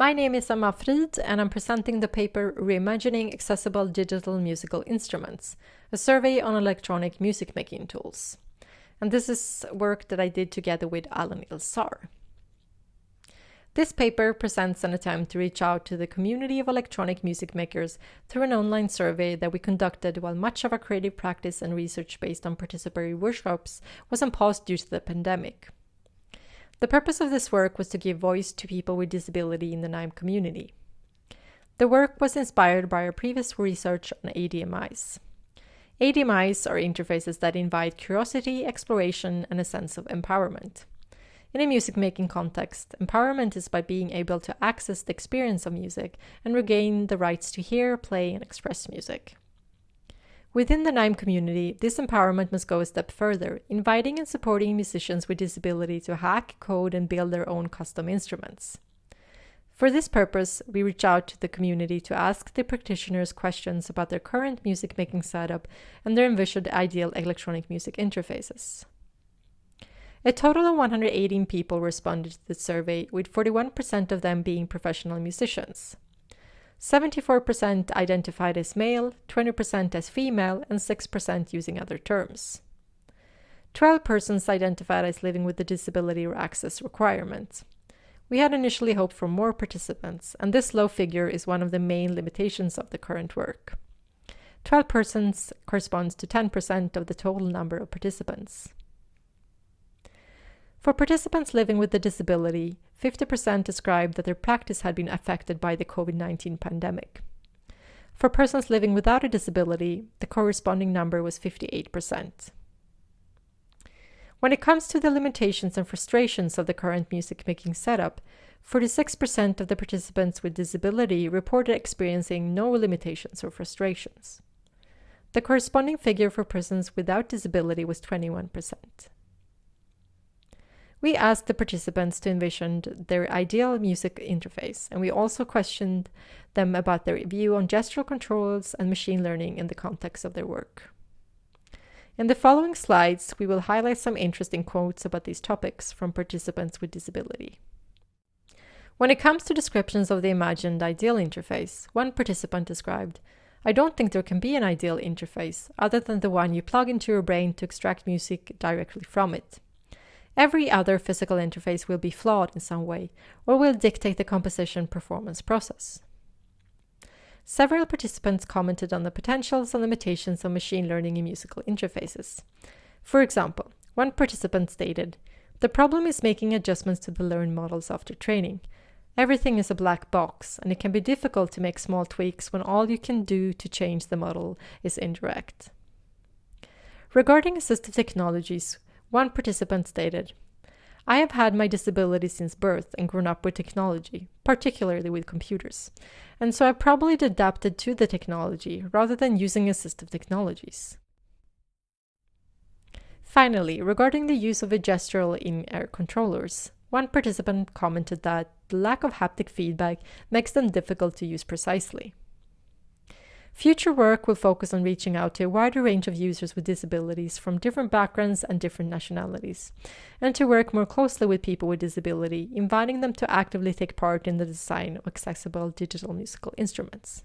My name is Emma Frid, and I'm presenting the paper Reimagining Accessible Digital Musical Instruments, a survey on electronic music making tools. And this is work that I did together with Alan Ilsar. This paper presents an attempt to reach out to the community of electronic music makers through an online survey that we conducted while much of our creative practice and research based on participatory workshops was on pause due to the pandemic. The purpose of this work was to give voice to people with disability in the NIME community. The work was inspired by our previous research on ADMIs. ADMIs are interfaces that invite curiosity, exploration, and a sense of empowerment. In a music-making context, empowerment is by being able to access the experience of music and regain the rights to hear, play, and express music. Within the NIME community, this empowerment must go a step further, inviting and supporting musicians with disability to hack, code, and build their own custom instruments. For this purpose, we reach out to the community to ask the practitioners questions about their current music-making setup and their envisioned ideal electronic music interfaces. A total of 118 people responded to the survey, with 41% of them being professional musicians. 74% identified as male, 20% as female, and 6% using other terms. 12 persons identified as living with a disability or access requirement. We had initially hoped for more participants, and this low figure is one of the main limitations of the current work. 12 persons corresponds to 10% of the total number of participants. For participants living with a disability, 50% described that their practice had been affected by the COVID-19 pandemic. For persons living without a disability, the corresponding number was 58%. When it comes to the limitations and frustrations of the current music-making setup, 46% of the participants with disability reported experiencing no limitations or frustrations. The corresponding figure for persons without disability was 21%. We asked the participants to envision their ideal music interface, and we also questioned them about their view on gestural controls and machine learning in the context of their work. In the following slides, we will highlight some interesting quotes about these topics from participants with disability. When it comes to descriptions of the imagined ideal interface, one participant described, "I don't think there can be an ideal interface other than the one you plug into your brain to extract music directly from it. Every other physical interface will be flawed in some way or will dictate the composition performance process." Several participants commented on the potentials and limitations of machine learning in musical interfaces. For example, one participant stated, "The problem is making adjustments to the learned models after training. Everything is a black box, and it can be difficult to make small tweaks when all you can do to change the model is indirect." Regarding assistive technologies, one participant stated, "I have had my disability since birth and grown up with technology, particularly with computers, and so I've probably adapted to the technology rather than using assistive technologies." Finally, regarding the use of a gestural in-ear controllers, one participant commented that the lack of haptic feedback makes them difficult to use precisely. Future work will focus on reaching out to a wider range of users with disabilities from different backgrounds and different nationalities, and to work more closely with people with disability, inviting them to actively take part in the design of accessible digital musical instruments.